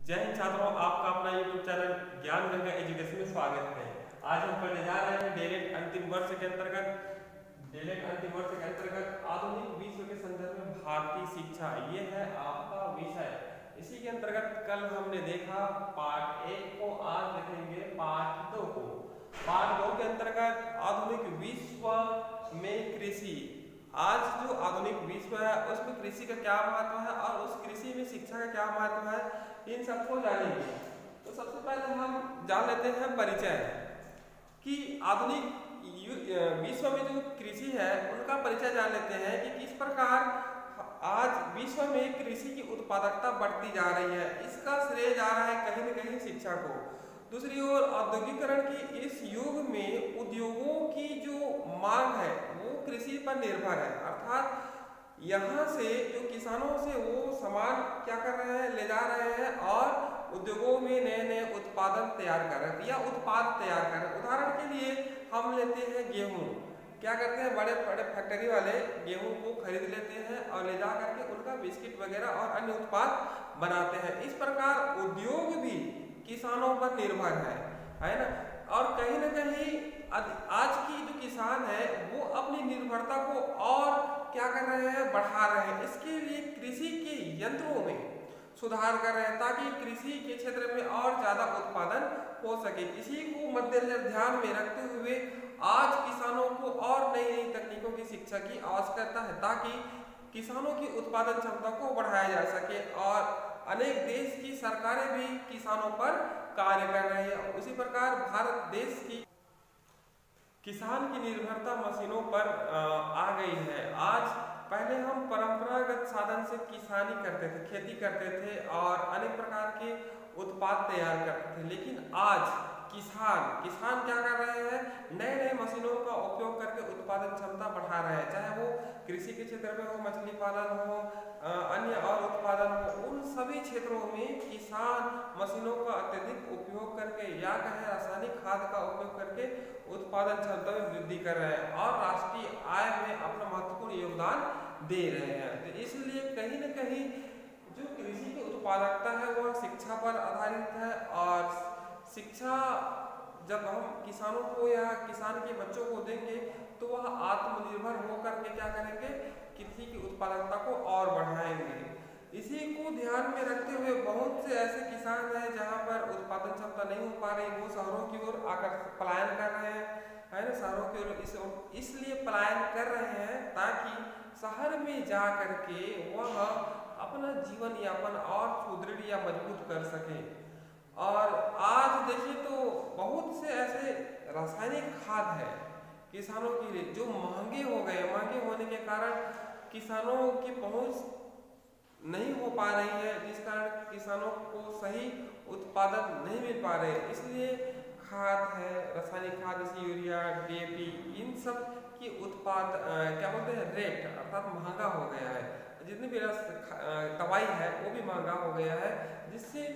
जय हिंद छात्रों, आपका अपना YouTube चैनल ज्ञान गंगा एजुकेशन में स्वागत है। आज हम पढ़ने जा रहे हैं डीएलएड अंतिम वर्ष के अंतर्गत आधुनिक विश्व के संदर्भ में भारतीय शिक्षा, ये है आपका विषय। इसी के अंतर्गत कल हमने देखा पार्ट 1 को, आज देखेंगे पार्ट 2 को। पार्ट 2 के अंतर्गत आधुनिक विश्व में कृषि। आज जो आधुनिक विश्व है उसमें कृषि का क्या महत्व है और उस कृषि में शिक्षा का क्या महत्व है, इन सबको जानेंगे। तो सबसे पहले हम जान लेते हैं परिचय कि आधुनिक विश्व में जो कृषि है उनका परिचय जान लेते हैं कि किस प्रकार आज विश्व में कृषि की उत्पादकता बढ़ती जा रही है। इसका श्रेय जा रहा है कहीं न कहीं शिक्षा को। दूसरी ओर औद्योगिकरण की इस युग में उद्योगों की जो मांग है वो कृषि पर निर्भर है, अर्थात यहाँ से जो किसानों से वो सामान क्या कर रहे हैं, ले जा रहे हैं और उद्योगों में नए नए उत्पादन तैयार कर रहे हैं या उत्पाद तैयार कर रहे हैं। उदाहरण के लिए हम लेते हैं गेहूँ। क्या करते हैं, बड़े बड़े फैक्ट्री वाले गेहूँ को खरीद लेते हैं और ले जा करके उनका बिस्किट वगैरह और अन्य उत्पाद बनाते हैं। इस प्रकार उद्योग भी किसानों पर निर्भर है ना। और कहीं न कहीं आज की जो किसान है वो अपनी निर्भरता को और क्या कर रहे हैं, बढ़ा रहे हैं। इसके लिए कृषि के यंत्रों में सुधार कर रहे हैं ताकि कृषि के क्षेत्र में और ज्यादा उत्पादन हो सके। इसी को मद्देनजर ध्यान में रखते हुए आज किसानों को और नई नई तकनीकों की शिक्षा की आवश्यकता है ताकि किसानों की उत्पादन क्षमता को बढ़ाया जा सके। और अनेक देश की सरकारें भी किसानों पर कार्य कर रही है। उसी प्रकार भारत देश की किसान की निर्भरता मशीनों पर आ गई है। आज पहले हम परंपरागत साधन से किसानी करते थे, खेती करते थे और अनेक प्रकार के उत्पाद तैयार करते थे, लेकिन आज किसान क्या कर रहे हैं, नए नए मशीनों का उपयोग करके उत्पादन क्षमता बढ़ा रहे हैं। चाहे वो कृषि के क्षेत्र में हो, मछली पालन हो, अन्य और उत्पादन हो, उन सभी क्षेत्रों में किसान मशीनों का अत्यधिक उपयोग करके या कहें रासायनिक खाद का उपयोग करके उत्पादन क्षमता में वृद्धि कर रहे हैं और राष्ट्रीय आय में अपना महत्वपूर्ण योगदान दे रहे हैं। तो इसलिए कहीं न कहीं जो कृषि की उत्पादकता है वह शिक्षा पर आधारित है। और शिक्षा जब हम किसानों को या किसान के बच्चों को देंगे तो वह आत्मनिर्भर होकर के क्या करेंगे, कृषि की उत्पादकता को और बढ़ाएंगे। इसी को ध्यान में रखते हुए बहुत से ऐसे किसान हैं जहां पर उत्पादन क्षमता नहीं हो पा रही, वो शहरों की ओर आकर पलायन कर रहे हैं, है ना। शहरों की ओर इसलिए पलायन कर रहे हैं ताकि शहर में जा करके वह अपना जीवन यापन और सुदृढ़ या मजबूत कर सके। और आज देखिए तो बहुत से ऐसे रासायनिक खाद है किसानों के लिए जो महंगे हो गए। महंगे होने के कारण किसानों की पहुंच नहीं हो पा रही है, जिस कारण किसानों को सही उत्पादन नहीं मिल पा रहे। इसलिए खाद है, रासायनिक खाद जैसे यूरिया, डीएपी, इन सब की उत्पाद क्या बोलते हैं, रेट अर्थात महंगा हो गया है। जितनी भी दवाई है वो भी महंगा हो गया है, जिससे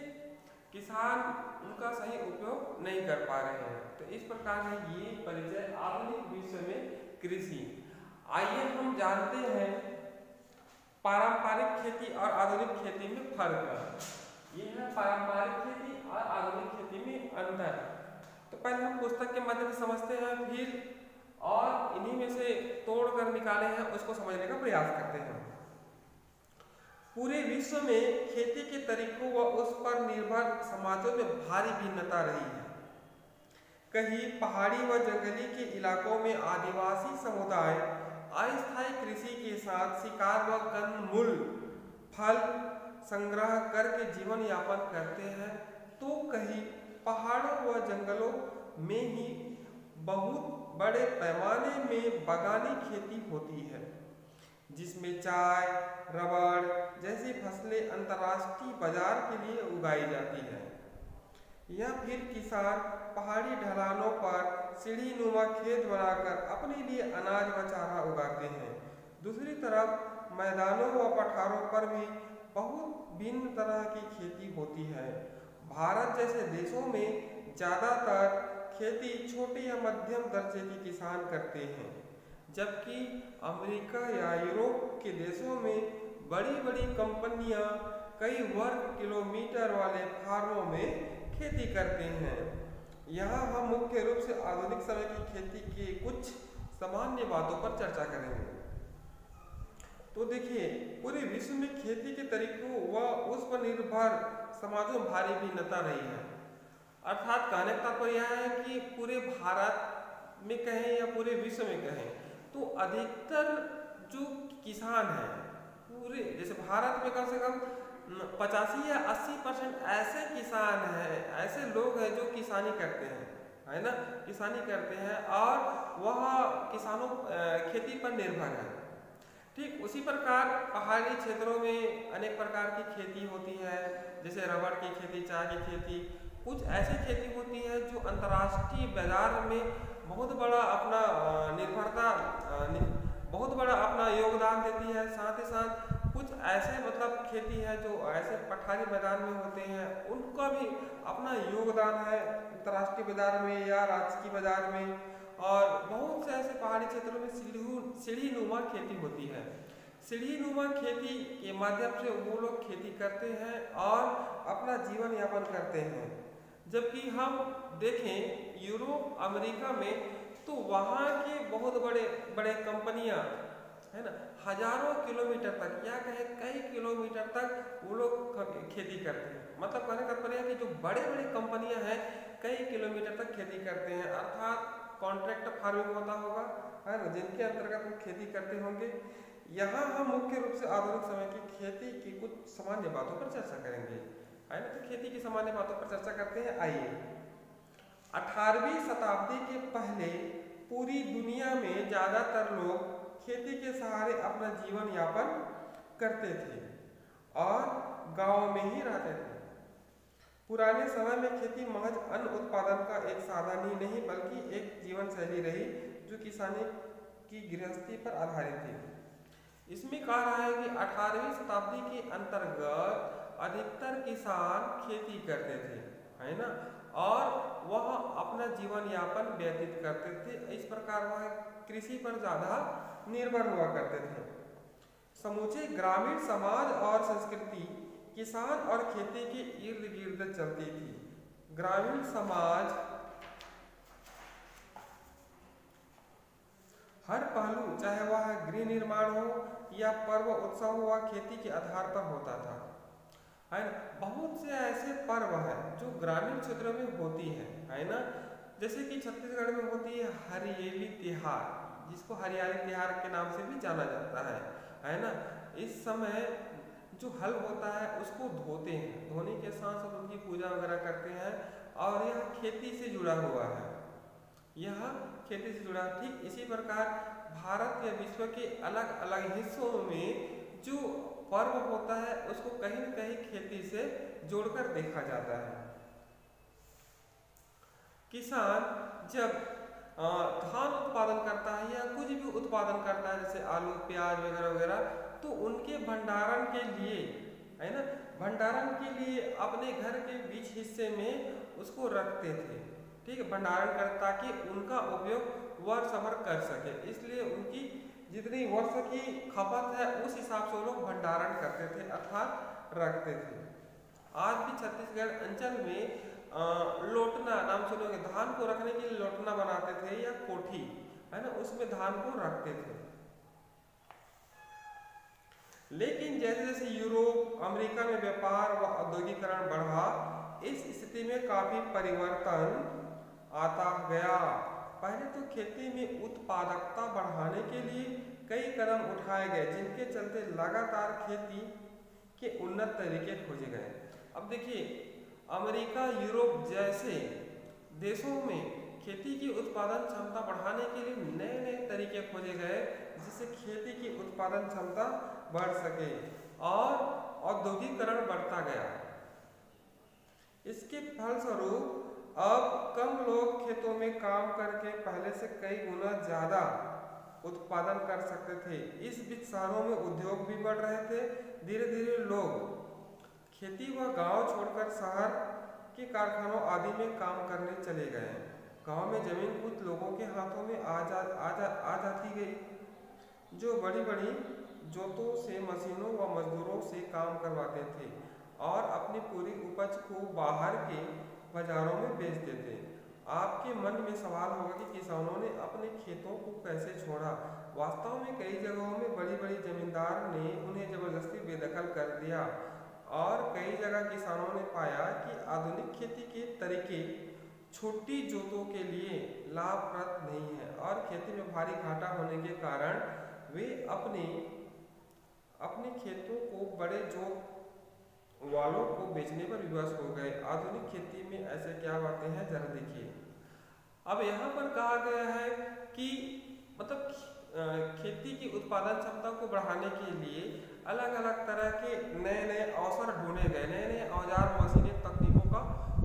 किसान उनका सही उपयोग नहीं कर पा रहे हैं। तो इस प्रकार है ये परिचय आधुनिक विश्व में कृषि। आइए हम जानते हैं पारंपरिक खेती और आधुनिक खेती में फर्क। ये है पारंपरिक खेती और आधुनिक खेती में अंतर। तो पहले हम पुस्तक के माध्यम से समझते हैं, फिर और इन्हीं में से तोड़ कर निकाले हैं उसको समझने का प्रयास करते हैं। पूरे विश्व में खेती के तरीकों व उस पर निर्भर समाजों में भारी भिन्नता रही है। कहीं पहाड़ी व जंगली के इलाकों में आदिवासी समुदाय अस्थायी कृषि के साथ शिकार व कंदमूल फल संग्रह करके जीवन यापन करते हैं, तो कहीं पहाड़ों व जंगलों में ही बहुत बड़े पैमाने में बागानी खेती होती है, जिसमें चाय, रबड़ जैसी फसलें अंतर्राष्ट्रीय बाजार के लिए उगाई जाती है। या फिर किसान पहाड़ी ढलानों पर सीढ़ी नुमा खेत बनाकर अपने लिए अनाज व चारा उगाते हैं। दूसरी तरफ मैदानों व पठारों पर भी बहुत भिन्न तरह की खेती होती है। भारत जैसे देशों में ज़्यादातर खेती छोटे या मध्यम दर्जे के किसान करते हैं, जबकि अमेरिका या यूरोप के देशों में बड़ी बड़ी कंपनियां कई वर्ग किलोमीटर वाले फार्मों में खेती करते हैं। यहाँ हम मुख्य रूप से आधुनिक समय की खेती की कुछ सामान्य बातों पर चर्चा करेंगे। तो देखिए, पूरे विश्व में खेती के तरीकों व उस पर निर्भर समाजों में भारी भिन्नता रही है। अर्थात कहने का तात्पर्य यह है कि पूरे भारत में कहें या पूरे विश्व में कहें तो अधिकतर जो किसान हैं पूरे, जैसे भारत में कम से कम 85 या 80% ऐसे किसान हैं, ऐसे लोग हैं जो किसानी करते हैं, है ना, किसानी करते हैं और वह किसानों खेती पर निर्भर है। ठीक उसी प्रकार पहाड़ी क्षेत्रों में अनेक प्रकार की खेती होती है, जैसे रबड़ की खेती, चाय की खेती। कुछ ऐसी खेती होती है जो अंतर्राष्ट्रीय बाजार में बहुत बड़ा अपना बहुत बड़ा अपना योगदान देती है। साथ ही साथ कुछ ऐसे मतलब खेती है जो ऐसे पठारी मैदान में होते हैं, उनका भी अपना योगदान है अंतर्राष्ट्रीय बाजार में या राजकीय बाजार में। और बहुत से ऐसे पहाड़ी क्षेत्रों में सीढ़ीनुमा खेती होती है। सीढ़ीनुमा खेती के माध्यम से वो लोग खेती करते हैं और अपना जीवन यापन करते हैं। जबकि हम देखें यूरोप, अमेरिका में, तो वहाँ के बहुत बड़े बड़े कंपनियाँ, है ना, हजारों किलोमीटर तक या कहें कई किलोमीटर तक वो लोग खेती करते हैं। मतलब कहने का तात्पर्य है कि जो बड़े बड़े कंपनियाँ हैं कई किलोमीटर तक खेती करते हैं, अर्थात कॉन्ट्रैक्ट फार्मिंग होता होगा, है ना, जिनके अंतर्गत हम खेती करते होंगे। यहाँ हम मुख्य रूप से आधुनिक समय की खेती की कुछ सामान्य बातों पर चर्चा करेंगे, है ना। तो खेती की सामान्य बातों पर चर्चा करते हैं। आइए, 18वीं शताब्दी के पहले पूरी दुनिया में ज्यादातर लोग खेती के सहारे अपना जीवन यापन करते थे और गांव में ही रहते थे। पुराने समय में खेती महज अन्न उत्पादन का एक साधन ही नहीं बल्कि एक जीवन शैली रही जो किसानी की गृहस्थी पर आधारित थी। इसमें कहा रहा है कि 18वीं शताब्दी के अंतर्गत अधिकतर किसान खेती करते थे, है ना, और वह अपना जीवन यापन व्यतीत करते थे। इस प्रकार वह कृषि पर ज्यादा निर्भर हुआ करते थे। समूचे ग्रामीण समाज और संस्कृति किसान और खेती के इर्द गिर्द चलती थी। ग्रामीण समाज हर पहलू, चाहे वह गृह निर्माण हो या पर्व उत्सव हो, वह खेती के आधार पर होता था, है ना। बहुत से ऐसे पर्व हैं जो ग्रामीण क्षेत्रों में होती है ना, जैसे कि छत्तीसगढ़ में होती है हरियाली त्योहार, जिसको हरियाली त्योहार के नाम से भी जाना जाता है ना। इस समय जो हल होता है उसको धोते हैं, धोने के साथ साथ उनकी पूजा वगैरह करते हैं और यह खेती से जुड़ा हुआ है, यह खेती से जुड़ा। ठीक इसी प्रकार भारत या विश्व के अलग अलग हिस्सों में जो पर्व होता है उसको कहीं न कहीं खेती से जोड़कर देखा जाता है। किसान जब धान उत्पादन करता है या कुछ भी उत्पादन करता है, जैसे आलू, प्याज वगैरह वगैरह, तो उनके भंडारण के लिए, है ना, भंडारण के लिए अपने घर के बीच हिस्से में उसको रखते थे। ठीक है, भंडारण कर ताकि उनका उपयोग वर्ष भर कर सके, इसलिए उनकी जितनी वर्ष की खपत है उस हिसाब से वो लोग भंडारण करते थे, अर्थात रखते थे। आज भी छत्तीसगढ़ अंचल में लोटना नाम सुनोगे, धान को रखने के लिए लोटना बनाते थे या कोठी, है ना, उसमें धान को रखते थे। लेकिन जैसे जैसे यूरोप, अमेरिका में व्यापार व औद्योगिकरण बढ़ा, इस स्थिति में काफी परिवर्तन आता गया। पहले तो खेती में उत्पादकता बढ़ाने के लिए कई कदम उठाए गए, जिनके चलते लगातार खेती के उन्नत तरीके खोजे गए। अब देखिए, अमेरिका, यूरोप जैसे देशों में खेती की उत्पादन क्षमता बढ़ाने के लिए नए नए तरीके खोजे गए, जिससे खेती की उत्पादन क्षमता बढ़ सके और औद्योगिकरण बढ़ता गया। इसके फलस्वरूप अब कम लोग खेतों में काम करके पहले से कई गुना ज्यादा उत्पादन कर सकते थे। इस बीच शहरों में उद्योग भी बढ़ रहे थे। धीरे धीरे लोग खेती व गांव छोड़कर शहर के कारखानों आदि में काम करने चले गए। गांव में जमीन कुछ लोगों के हाथों में आ जाती गई, जो बड़ी बड़ी जोतों से, मशीनों व मजदूरों से काम करवाते थे। और अपनी पूरी उपज को बाहर के बाजारों में बेचते थे। आपके मन में सवाल होगा कि किसानों ने अपने खेतों को कैसे छोड़ा। वास्तव में कई जगहों में बड़ी बड़ी जमींदार ने उन्हें जबरदस्ती बेदखल कर दिया और कई जगह किसानों ने पाया कि आधुनिक खेती के तरीके छोटी जोतों के लिए लाभप्रद नहीं है और खेती में भारी घाटा होने के कारण वे अपने खेतों को बड़े जोत वालों को बेचने पर विवश हो गए। आधुनिक खेती में ऐसे क्या बातें हैं, जरा देखिए। अब यहाँ पर कहा गया है कि मतलब खेती की उत्पादन क्षमता को बढ़ाने के लिए अलग अलग तरह के नए नए अवसर ढूंढे गए, नए नए औजार मशीनें तकनीकों का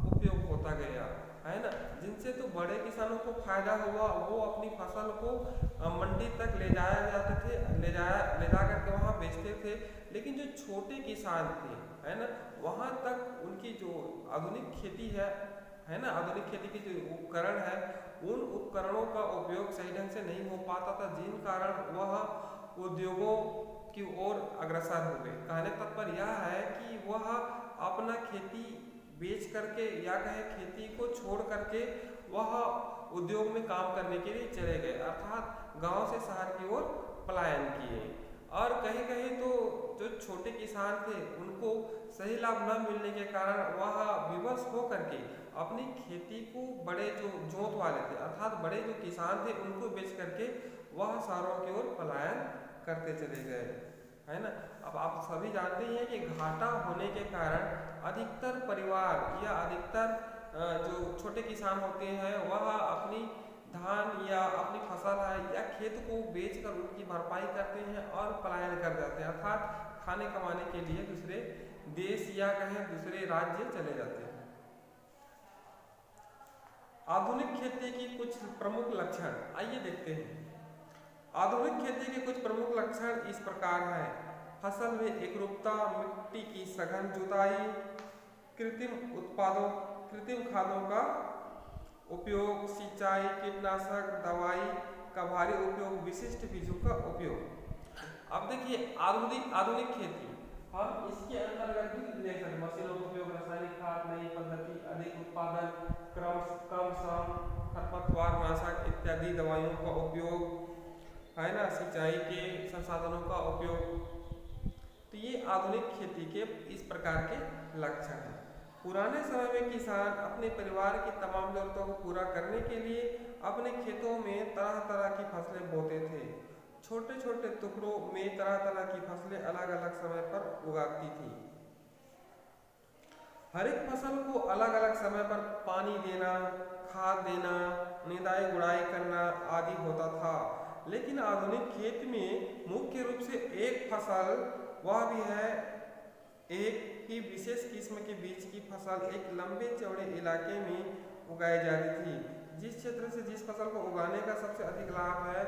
उपयोग होता गया, है ना, जिनसे तो बड़े किसानों को फायदा हुआ। वो अपनी फसल को मंडी तक ले जा करके वहाँ बेचते थे। लेकिन जो छोटे किसान थे, है ना, वहाँ तक उनकी जो आधुनिक खेती है ना, आधुनिक खेती के जो उपकरण है, उन उपकरणों का उपयोग सही ढंग से नहीं हो पाता था, जिन कारण वह उद्योगों की ओर अग्रसर हो गए। कहने तात्पर्य यह है कि वह अपना खेती बेच करके या कहे खेती को छोड़ करके वह उद्योग में काम करने के लिए चले गए, अर्थात गांव से शहर की ओर पलायन किए। और कहीं कहीं तो जो छोटे किसान थे उनको सही लाभ न मिलने के कारण वह विवश हो करके अपनी खेती को बड़े जो जोत वाले थे, अर्थात बड़े जो किसान थे, उनको बेच करके वह शहरों की ओर पलायन करते चले गए, है ना। अब आप सभी जानते हैं कि घाटा होने के कारण अधिकतर परिवार या अधिकतर जो छोटे किसान होते हैं वह अपनी धान या अपनी फसल है या खेत को बेचकर उनकी भरपाई करते हैं और पलायन कर जाते हैं, अर्थात खाने कमाने के लिए दूसरे देश या कहें दूसरे राज्य चले जाते हैं। आधुनिक खेती की कुछ प्रमुख लक्षण आइए देखते हैं। आधुनिक खेती के कुछ प्रमुख लक्षण इस प्रकार हैं। फसल में एकरूपता, मिट्टी की सघन जुताई, कृत्रिम खादों का उपयोग, सिंचाई, कीटनाशक दवाई का भारी उपयोग, विशिष्ट बीजों का उपयोग। अब देखिए आधुनिक खेती हम इसके अंतर्गत भी देख सकते, मशीनों का उपयोग, रासायनिक खाद, नई पद्धति, अधिक उत्पादन, कम श्रम, खरपतवार नाशक इत्यादि दवाइयों का उपयोग, है ना, सिंचाई के संसाधनों का उपयोग। तो ये आधुनिक खेती के इस प्रकार के लक्षण हैं। पुराने समय में किसान अपने परिवार की तमाम जरूरतों को पूरा करने के लिए अपने खेतों में तरह तरह की फसलें बोते थे। छोटे छोटे टुकड़ों में तरह तरह की फसलें अलग अलग समय पर उगाती थी। हर एक फसल को अलग अलग समय पर पानी देना, खाद देना, निदाई गुड़ाई करना आदि होता था। लेकिन आधुनिक खेत में मुख्य रूप से एक फसल, वह भी है एक ही विशेष किस्म के बीज की फसल, एक लंबे चौड़े इलाके में उगाई जाती थी। जिस क्षेत्र से जिस फसल को उगाने का सबसे अधिक लाभ है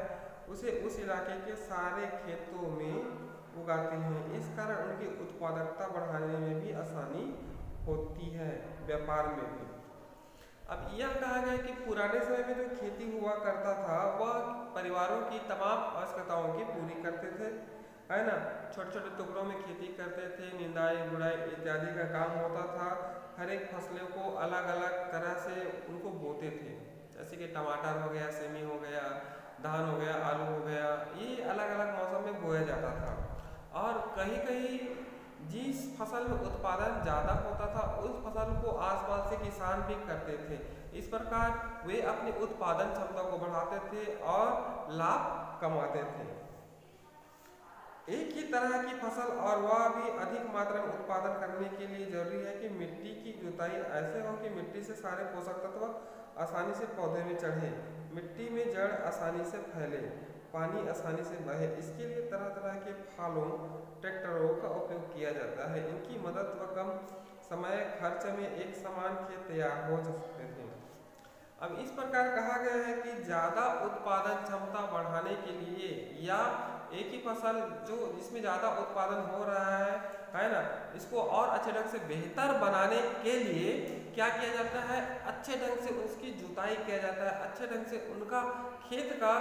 उसे उस इलाके के सारे खेतों में उगाते हैं। इस कारण उनकी उत्पादकता बढ़ाने में भी आसानी होती है, व्यापार में भी। अब यह कहा गया कि पुराने समय में जो खेती हुआ करता था वह परिवारों की तमाम आवश्यकताओं की पूरी करते थे, है ना। छोटे छोटे टुकड़ों में खेती करते थे, निंदाई गुड़ाई इत्यादि का काम होता था। हर एक फसलों को अलग अलग तरह से उनको बोते थे, जैसे कि टमाटर हो गया, सेमी हो गया, धान हो गया, आलू हो गया, ये अलग अलग मौसम में बोया जाता था। और कहीं कहीं जिस फसल में उत्पादन ज़्यादा होता था उस फसल को आसपास से किसान भी करते थे। इस प्रकार वे अपनी उत्पादन क्षमता को बढ़ाते थे और लाभ कमाते थे। एक ही तरह की फसल और वह भी अधिक मात्रा में उत्पादन करने के लिए जरूरी है कि मिट्टी की जुताई ऐसे हो कि मिट्टी से सारे पोषक तत्व आसानी से पौधे में चढ़े, मिट्टी में जड़ आसानी से फैले, पानी आसानी से बहे। इसके लिए तरह तरह के फालों, ट्रैक्टरों का उपयोग किया जाता है। इनकी मदद व कम समय खर्च में एक समान खेत तैयार हो सकते थे। अब इस प्रकार कहा गया है कि ज़्यादा उत्पादन क्षमता बढ़ाने के लिए या एक ही फसल जो जिसमें ज़्यादा उत्पादन हो रहा है ना, इसको और अच्छे ढंग से बेहतर बनाने के लिए क्या किया जाता है, अच्छे ढंग से उसकी जुताई किया जाता है, अच्छे ढंग से उनका खेत का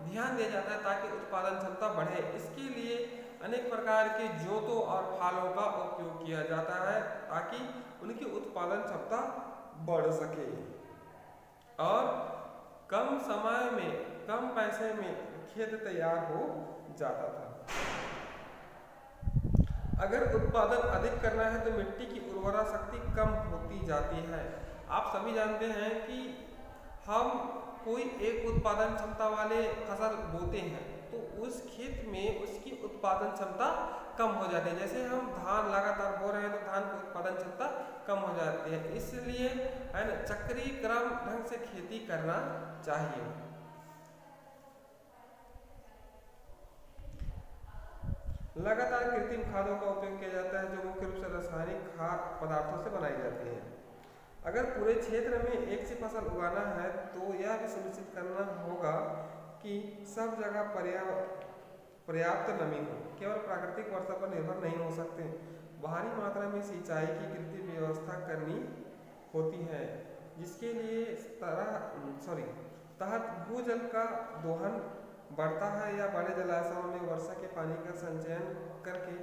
ध्यान दिया जाता है ताकि उत्पादन क्षमता बढ़े। इसके लिए अनेक प्रकार के जोतों और फालों का उपयोग किया जाता है ताकि उनकी उत्पादन क्षमता बढ़ सके और कम समय में कम पैसे में खेत तैयार हो जाता था। अगर उत्पादन अधिक करना है तो मिट्टी की उर्वरा शक्ति कम होती जाती है। आप सभी जानते हैं कि हम कोई एक उत्पादन क्षमता वाले फसल बोते हैं तो उस खेत में उसकी उत्पादन क्षमता कम हो जाती है। जैसे हम धान लगातार बो रहे हैं तो धान की उत्पादन क्षमता कम हो जाती है। इसलिए है ना, चक्रीय क्रम ढंग से खेती करना चाहिए। लगातार कृत्रिम खादों का उपयोग किया जाता है जो मुख्य रूप से रासायनिक खाद पदार्थों से बनाई जाती है। अगर पूरे क्षेत्र में एक सी फसल उगाना है तो यह भी सुनिश्चित करना होगा कि सब जगह पर्याप्त नमी हो। केवल प्राकृतिक वर्षा पर निर्भर नहीं हो सकते। भारी मात्रा में सिंचाई की कृत्रिम व्यवस्था करनी होती है जिसके लिए तहत भूजल का दोहन बढ़ता है या बड़े जलाशयों में वर्षा के पानी का संचयन करके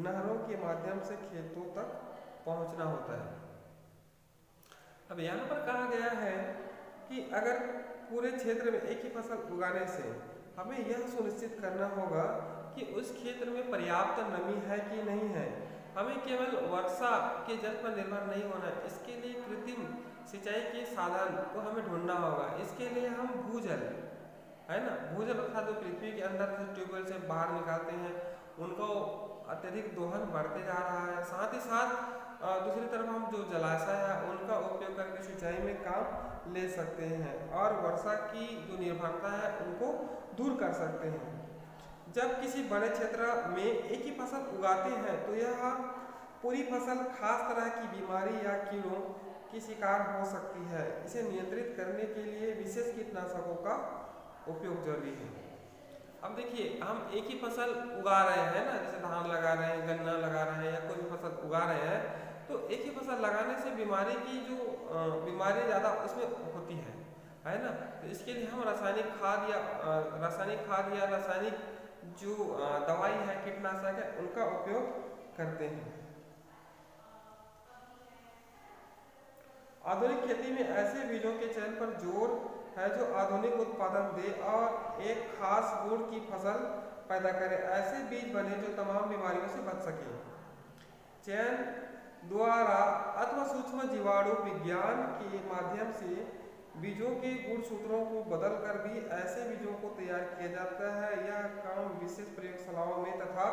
नहरों के माध्यम से खेतों तक पहुंचना होता है। अब यहाँ पर कहा गया है कि अगर पूरे क्षेत्र में एक ही फसल उगाने से हमें यह सुनिश्चित करना होगा कि उस क्षेत्र में पर्याप्त नमी है कि नहीं है। हमें केवल वर्षा के जल पर निर्भर नहीं होना है। इसके लिए कृत्रिम सिंचाई के साधन को हमें ढूंढना होगा। इसके लिए हम भूजल है ना, भूजल अर्थात जो पृथ्वी के अंदर से ट्यूबवेल से बाहर निकालते हैं उनको अत्यधिक दोहन बढ़ते जा रहा है। साथ ही साथ दूसरी तरफ हम जो जलाशय है उनका उपयोग करके सिंचाई में काम ले सकते हैं और वर्षा की जो निर्भरता है उनको दूर कर सकते हैं। जब किसी बड़े क्षेत्र में एक ही फसल उगाते हैं तो यह पूरी फसल खास तरह की बीमारी या कीड़ों की शिकार हो सकती है। इसे नियंत्रित करने के लिए विशेष कीटनाशकों का उपयोग जरूरी है। अब देखिए, हम एक ही फसल उगा रहे हैं ना, जैसे धान लगा रहे हैं, गन्ना लगा रहे हैं या कोई भी फसल उगा रहे हैं तो एक ही फसल लगाने से बीमारी की जो बीमारी ज़्यादा उसमें होती है ना। तो इसके लिए हम रासायनिक खाद या रासायनिक जो दवाई है, कीटनाशक है, उनका उपयोग करते हैं। आधुनिक खेती में ऐसे बीजों के चयन पर जोर है जो आधुनिक उत्पादन दे और एक खास गुण की फसल पैदा करे। ऐसे बीज बने जो तमाम बीमारियों से बच सके। चयन द्वारा अथवा सूक्ष्म जीवाणु विज्ञान के माध्यम से बीजों के गुणसूत्रों को बदलकर भी ऐसे बीजों को तैयार किया जाता है। यह काम विशेष प्रयोगशालाओं में तथा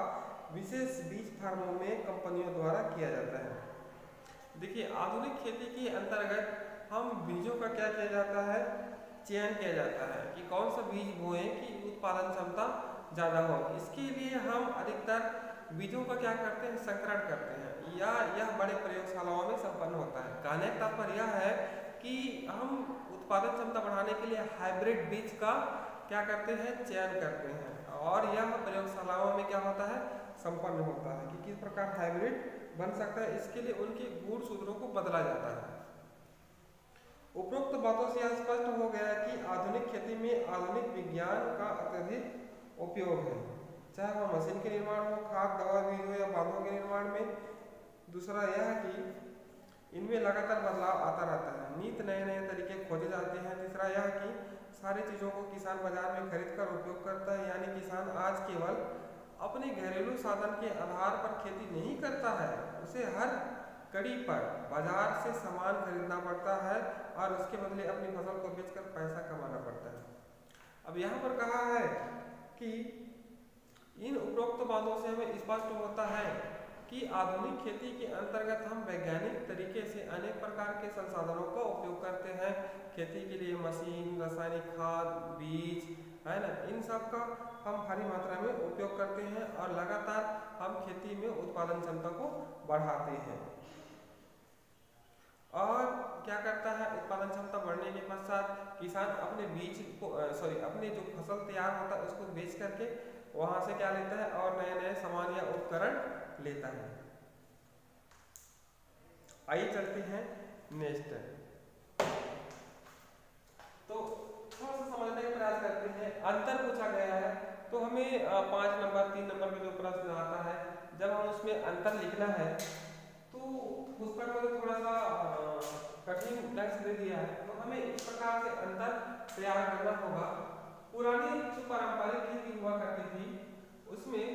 विशेष बीज फार्मों में कंपनियों द्वारा किया जाता है। देखिए, आधुनिक खेती के अंतर्गत हम बीजों का क्या किया जाता है, चयन किया जाता है कि कौन सा बीज बोएं कि उत्पादन क्षमता ज़्यादा हो। इसके लिए हम अधिकतर बीजों का क्या करते हैं, संकरण करते हैं या यह बड़े प्रयोगशालाओं में संपन्न होता है। कहने का तात्पर्य यह है कि हम उत्पादन क्षमता बढ़ाने के लिए हाइब्रिड बीज का क्या करते हैं, चयन करते हैं और यह प्रयोगशालाओं में क्या होता है, संपन्न होता है कि किस प्रकार हाइब्रिड बन सकता है। इसके लिए उनके गुणसूत्रों को बदला जाता है। उपरोक्त बातों से यह स्पष्ट हो गया कि आधुनिक खेती में आधुनिक विज्ञान का अत्यधिक उपयोग है, चाहे वह मशीन के निर्माण हो, खाद, दवा, बीज हो या बांधों के निर्माण में। दूसरा यह कि इनमें लगातार बदलाव आता रहता है, नित नए नए तरीके खोजे जाते हैं। तीसरा यह कि सारी चीज़ों को किसान बाजार में खरीद कर उपयोग करता है, यानी किसान आज केवल अपने घरेलू साधन के आधार पर खेती नहीं करता है, उसे हर कड़ी पर बाजार से सामान खरीदना पड़ता है और उसके बदले अपनी फसल को बेचकर पैसा कमाना पड़ता है। अब यहाँ पर कहा है कि इन उपरोक्त बातों से हमें स्पष्ट होता है कि आधुनिक खेती के अंतर्गत हम वैज्ञानिक तरीके से अनेक प्रकार के संसाधनों का उपयोग करते हैं। खेती के लिए मशीन, रासायनिक खाद, बीज है ना, इन सब का हम भारी मात्रा में उपयोग करते हैं और लगातार हम खेती में उत्पादन क्षमता को बढ़ाते हैं। और क्या करता है, उत्पादन क्षमता बढ़ने के पश्चात किसान अपने बीज को अपने जो फसल तैयार होता है उसको बेच करके वहां से क्या लेता है और नए नए सामान या उपकरण लेता है। आइए चलते हैं नेक्स्ट। तो थोड़ा सा समझने का प्रयास करते हैं। अंतर पूछा गया है तो हमें 5 नंबर 3 नंबर का जो प्रश्न आता है, जब हम उसमें अंतर लिखना है तो उस पर मुझे थोड़ा सा कठिन ढंग से दे दिया है, तो हमें इस प्रकार से अंतर तैयार करना होगा। पुरानी जो पारंपरिक खेती हुआ करती थी उसमें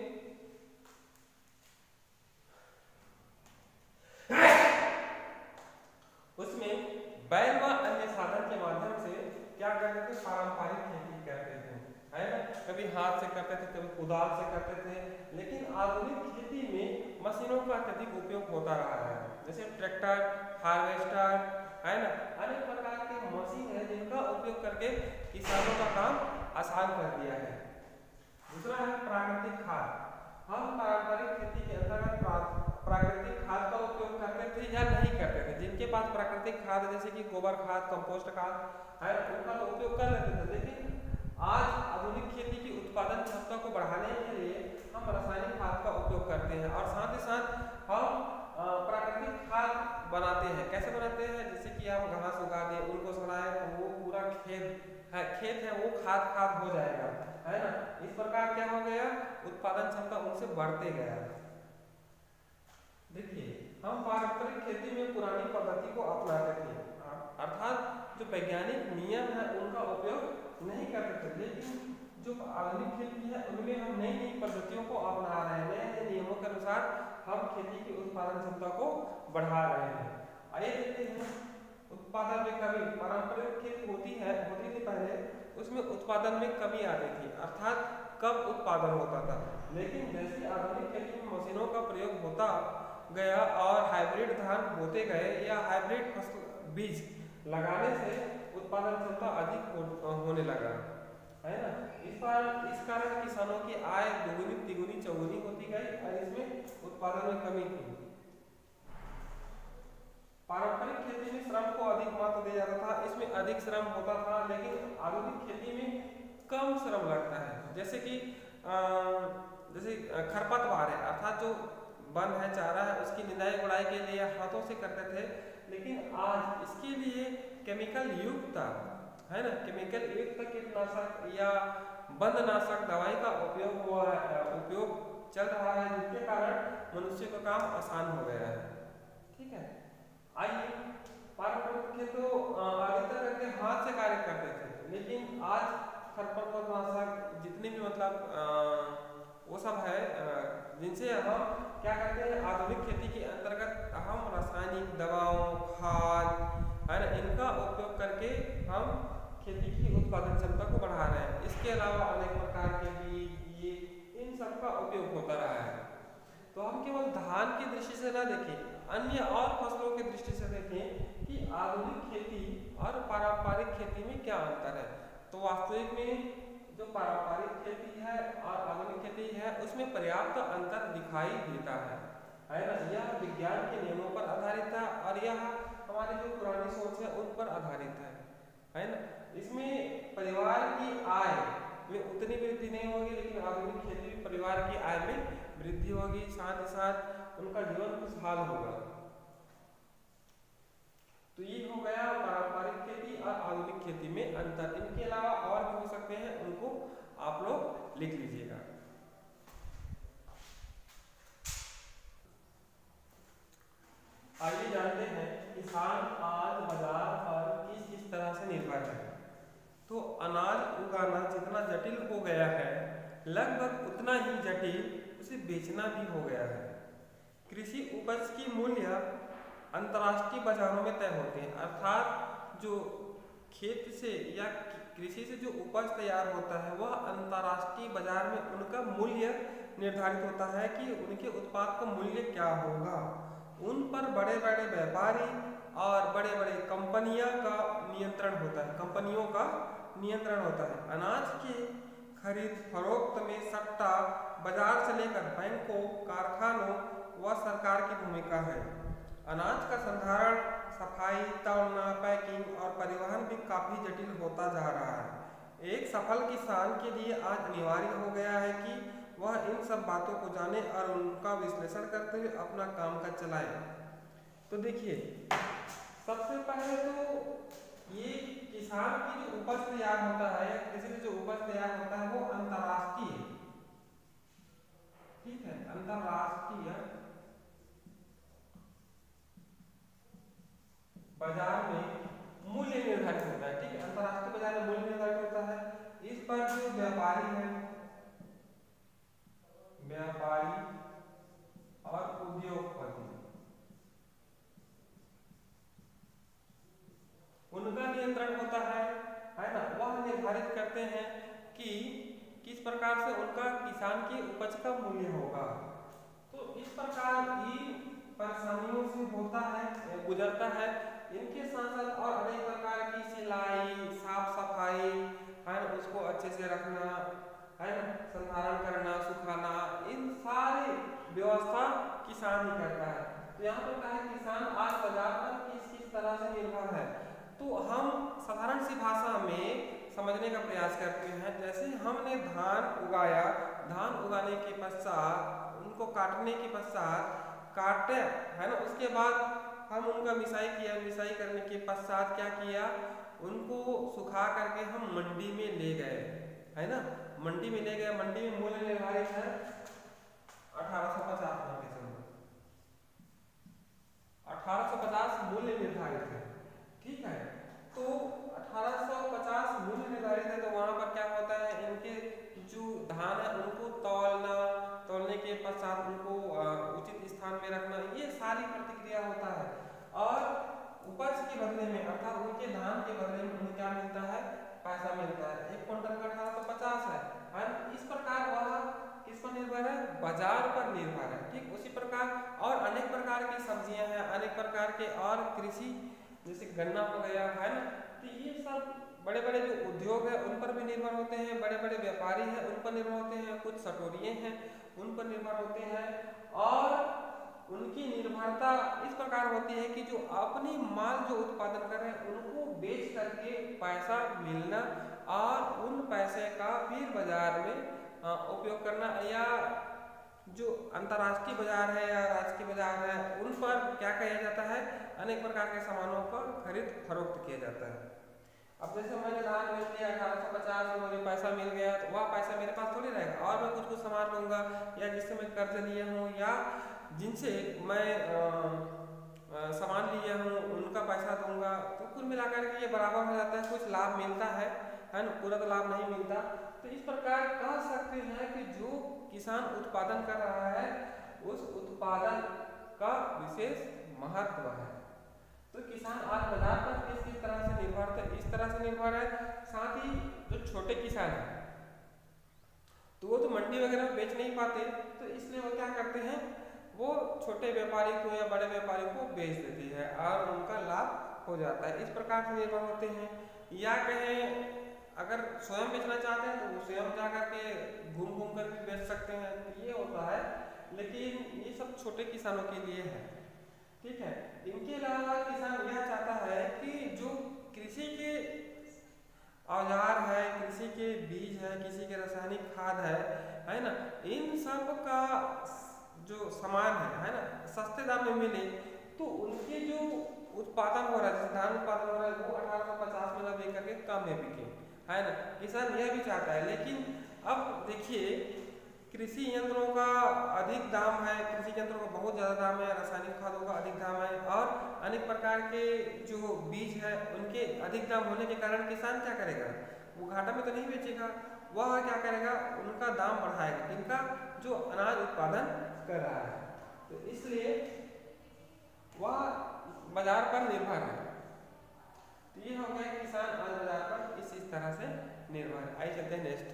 बैल व अन्य साधन के माध्यम से क्या करते थे, पारंपरिक खेती करते थे, है ना। कभी हाथ से करते थे, कभी कुदाल से करते थे, लेकिन आधुनिक खेती में मशीनों का अत्यधिक उपयोग होता रहा है, जैसे ट्रैक्टर, हार्वेस्टर, है ना। अनेक प्रकार के मशीन है जिनका उपयोग करके किसानों का काम आसान कर दिया है। दूसरा है प्राकृतिक खाद। हम पारंपरिक खेती के अंतर्गत प्राकृतिक खाद का उपयोग करते थे या नहीं करते थे। जिनके पास प्राकृतिक खाद जैसे कि गोबर खाद, कंपोस्ट खाद है, उनका तो उपयोग कर लेते थे, लेकिन आज आधुनिक खेती की उत्पादन क्षमता को बढ़ाने के लिए हम रासायनिक खाद का उपयोग करते हैं और साथ ही साथ हम प्राकृतिक खाद बनाते हैं। कैसे बनाते हैं, जैसे कि हम घास उगा दें, उनको सड़ाएं तो वो पूरा खेत है वो खाद हो जाएगा, है ना। इस प्रकार क्या हो गया, उत्पादन क्षमता उनसे बढ़ते गया। देखिए, हम पारंपरिक खेती में पुरानी पद्धति को अपनाते थे, अर्थात जो वैज्ञानिक नियम है उनका उपयोग नहीं करते थे, लेकिन जो आधुनिक खेती है उनमें हम नई नई पद्धतियों को अपना रहे हैं, नए नए नियमों के अनुसार हम खेती की उत्पादन क्षमता को बढ़ा रहे हैं। आइए देखते हैं उत्पादन में कमी। पारंपरिक खेती होती थी पहले, उसमें उत्पादन में कमी आती थी, अर्थात कम उत्पादन होता था, लेकिन जैसे आधुनिक खेती में मशीनों का प्रयोग होता गया और हाइब्रिड धान बोते गए या हाइब्रिड फसल बीज लगाने से उत्पादन क्षमता अधिक होने लगा, है ना। इस कारण किसानों की आय दुगुनी तिगुनी चौगुनी होती गई और इसमें उत्पादन में कमी थी। पारंपरिक खेती में श्रम को अधिक महत्व दिया जाता था, इसमें अधिक श्रम होता था, लेकिन आधुनिक खेती में कम श्रम लगता है। जैसे कि जैसे खरपतवार है, अर्थात जो वन है, चारा है, उसकी निदाई गुड़ाई के लिए हाथों से करते थे, लेकिन आज इसके लिए केमिकल युक्त, है ना, केमिकल युक्त कीटनाशक या बंधनाशक दवाई का उपयोग चल रहा है, जिसके कारण मनुष्य का काम आसान हो गया है। ठीक है, आइए पारंपरिक खेत तो अधिकतर करके हाथ से कार्य करते थे, लेकिन आज खरपतवारनाशक जितने भी मतलब वो सब है जिनसे हम क्या करते हैं, आधुनिक खेती के अंतर्गत हम रासायनिक दवाओं, खाद, है ना, इनका उपयोग करके हम खेती की उत्पादन क्षमता को बढ़ा रहे हैं। इसके अलावा अनेक प्रकार के बीज, ये इन सब का उपयोग होता रहा है। तो हम केवल धान की दृष्टि से ना देखें, अन्य और फसलों की दृष्टि से देखें कि आधुनिक खेती और पारंपरिक खेती में क्या अंतर है। तो वास्तविक में जो पारंपरिक खेती है और आधुनिक खेती है उसमें पर्याप्त अंतर दिखाई देता है ना। यह विज्ञान के नियमों पर आधारित है और यह हमारी जो पुरानी सोच है उन पर आधारित है ना। इसमें परिवार की आय में उतनी वृद्धि नहीं होगी, लेकिन आधुनिक खेती में परिवार की आय में वृद्धि होगी, साथ ही साथ उनका जीवन खुशहाल होगा। तो ये हो गया पारंपरिक खेती और आधुनिक खेती में अंतर। इनके अलावा और भी हो सकते हैं, उनको आप लोग लिख लीजिएगा। आइए जानते हैं किसान आज बाजार पर किस तरह से निर्भर है। तो अनाज उगाना जितना जटिल हो गया है, लगभग उतना ही जटिल उसे बेचना भी हो गया है। कृषि उपज की मूल्य अंतर्राष्ट्रीय बाजारों में तय होते हैं, अर्थात जो खेत से या कृषि से जो उपज तैयार होता है वह अंतर्राष्ट्रीय बाजार में उनका मूल्य निर्धारित होता है कि उनके उत्पाद का मूल्य क्या होगा। उन पर बड़े बड़े व्यापारी और बड़े बड़े कंपनियों का नियंत्रण होता है। अनाज के खरीद फरोख्त में सट्टा बाजार से लेकर बैंकों, कारखानों व सरकार की भूमिका है। अनाज का संधारण, सफाई, तौलना, पैकिंग और परिवहन भी काफी जटिल होता जा रहा है। एक सफल किसान के लिए आज अनिवार्य हो गया है कि वह इन सब बातों को जाने और उनका विश्लेषण करते हुए अपना कामकाज चलाए। तो देखिए, सबसे पहले तो ये किसान की जो उपज तैयार होता है या कृषि से जो उपज तैयार होता है वो अंतर्राष्ट्रीय अंतरराष्ट्रीय बाजार में मूल्य निर्धारित होता है। ठीक है, अंतरराष्ट्रीय बाजार में मूल्य निर्धारित होता है। इस पर जो व्यापारी है, व्यापारी और उद्योगपति, उनका नियंत्रण होता है ना। वह निर्धारित करते हैं कि किस प्रकार से उनका किसान की उपज का मूल्य होगा। तो इस प्रकार इन परेशानियों से होता है, गुजरता है। इनके साथ साथ और अनेक प्रकार की सिलाई, साफ सफाई है ना, उसको अच्छे से रखना है ना, संधारण करना, सुखाना, इन सारी व्यवस्था किसान ही करता है। तो यहाँ पर कहा है किसान आज बाजार पर किस किस तरह से निर्भर है। तो हम साधारण सी भाषा में समझने का प्रयास करते हैं। जैसे हमने धान उगाया, धान उगाने के पश्चात उनको काटने के पश्चात काटे है ना, उसके बाद हम उनका मिसाई किया, मिसाई करने के पश्चात क्या किया, उनको सुखा करके हम मंडी में ले गए है ना, मंडी में ले गए। मंडी में मूल्य निर्धारित है 1850 में, 1850 मूल्य निर्धारित है। ठीक है, तो 1850 मूल्य निर्धारित है। तो वहां पर क्या होता है, इनके जो धान है उनको तौलना, तौलने के पश्चात उनको उचित स्थान में रखना, ये सारी प्रतिक्रिया होता है। और उपज के बदले में अर्थात उनके धान के बदले में उन्हें क्या मिलता है, पैसा मिलता है। 1 क्विंटल का 1850 है। इस प्रकार वह किस पर निर्भर है, बाजार पर निर्भर है। ठीक, उसी प्रकार और अनेक प्रकार की सब्जियां हैं, अनेक प्रकार के और कृषि जैसे गन्ना हो गया है ना, तो ये सब बड़े बड़े जो उद्योग है उन पर भी निर्भर होते हैं, बड़े बड़े व्यापारी हैं उन पर निर्भर होते हैं, कुछ सटोरिये हैं उन पर निर्भर होते हैं। और उनकी निर्भरता इस प्रकार होती है कि जो अपनी माल जो उत्पादन कर रहे हैं उनको बेच करके पैसा मिलना और उन पैसे का फिर बाजार में उपयोग करना, या जो अंतर्राष्ट्रीय बाजार है या राष्ट्रीय बाजार है उन पर क्या किया जाता है, अनेक प्रकार के सामानों पर खरीद फरोख्त किया जाता है। अब जैसे मैंने धान बेच लिया 1850 में, मुझे पैसा मिल गया, तो वह पैसा मेरे पास थोड़ी रहेगा और मैं कुछ सामान लूँगा, या जिससे मैं कर्ज लिया हूँ या जिनसे मैं सामान लिया हूँ उनका पैसा दूंगा, तो कुल मिलाकर के ये बराबर हो जाता है। कुछ लाभ मिलता है ना, पूरा तो लाभ नहीं मिलता। तो इस प्रकार कह सकते हैं कि जो किसान उत्पादन कर रहा है उस उत्पादन का विशेष महत्व है। तो किसान आज बाजार पर किस किस तरह से निर्भर है, इस तरह से निर्भर है। साथ ही जो छोटे किसान हैं तो वो तो मंडी वगैरह में बेच नहीं पाते, तो इसलिए वो क्या करते हैं, वो छोटे व्यापारी को या बड़े व्यापारी को बेच देती है और उनका लाभ हो जाता है। इस प्रकार से निर्भर होते हैं। या कहें अगर स्वयं बेचना चाहते हैं तो वो स्वयं जाकर के घूम घूम कर भी बेच सकते हैं, तो ये होता है। लेकिन ये सब छोटे किसानों के लिए है। ठीक है, इनके अलावा किसान यह चाहता है कि जो कृषि के औजार है, कृषि के बीज है, कृषि के रासायनिक खाद है ना, इन सब का जो सामान है ना, सस्ते दाम में मिले। तो उनके जो उत्पादन हो रहा है, जैसे धान उत्पादन हो रहा है, वो 1850 में ना बिक करके कम में बिके, है ना, किसान यह भी चाहता है। लेकिन अब देखिए कृषि यंत्रों का अधिक दाम है, कृषि यंत्रों का बहुत ज़्यादा दाम है, रासायनिक खादों का अधिक दाम है, और अनेक प्रकार के जो बीज है उनके अधिक दाम होने के कारण किसान क्या करेगा, वो घाटा में तो नहीं बेचेगा, वह क्या करेगा, उनका दाम बढ़ाएगा, इनका जो अनाज उत्पादन कर रहा है। तो इसलिए वह बाजार पर निर्भर है। तो ये हो गया किसान आज बाजार पर इस तरह से निर्भर है। आइए चलते हैं नेक्स्ट।